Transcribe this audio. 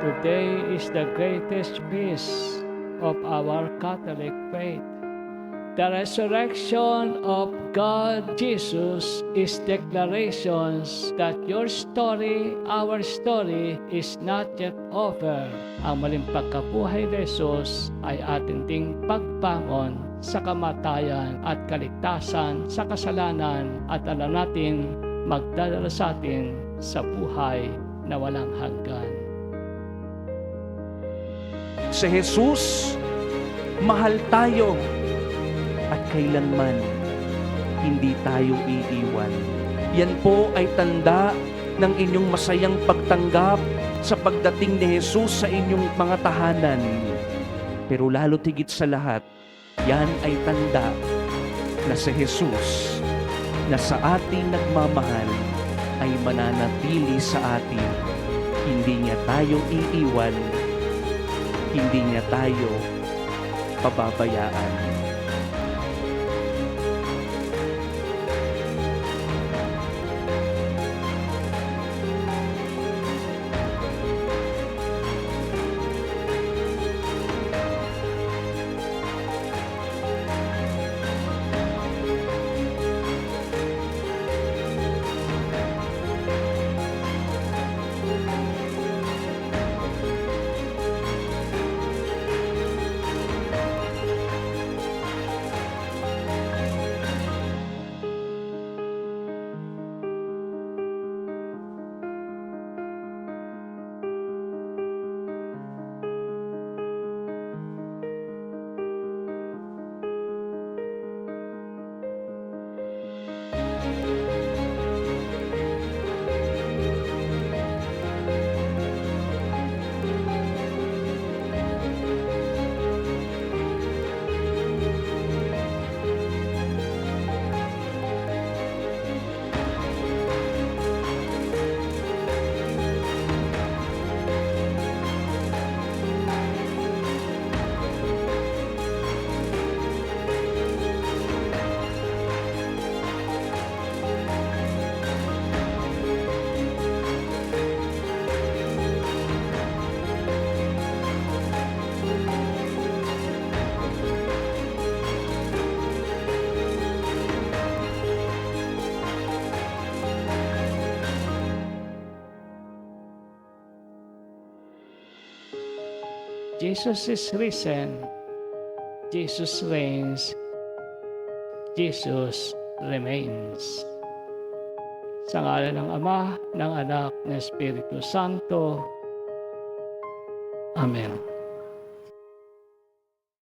Today is the greatest feast of our Catholic faith. The resurrection of God Jesus is declarations that your story, our story, is not yet over. Ang maling pagkabuhay ni Jesus ay ating ding pagbangon sa kamatayan at kaligtasan sa kasalanan at alam natin magdadala sa atin sa buhay na walang hanggan. Si Jesus, mahal tayo at kailanman hindi tayo iiwan. Yan po ay tanda ng inyong masayang pagtanggap sa pagdating ni Jesus sa inyong mga tahanan. Pero lalo tigit sa lahat, yan ay tanda na si Jesus na sa ating nagmamahal ay mananatili sa atin. Hindi niya tayo iiwan, hindi niya tayo pababayaan. Jesus is risen. Jesus reigns. Jesus remains. Sa ngalan ng Ama, ng Anak, ng Espiritu Santo. Amen.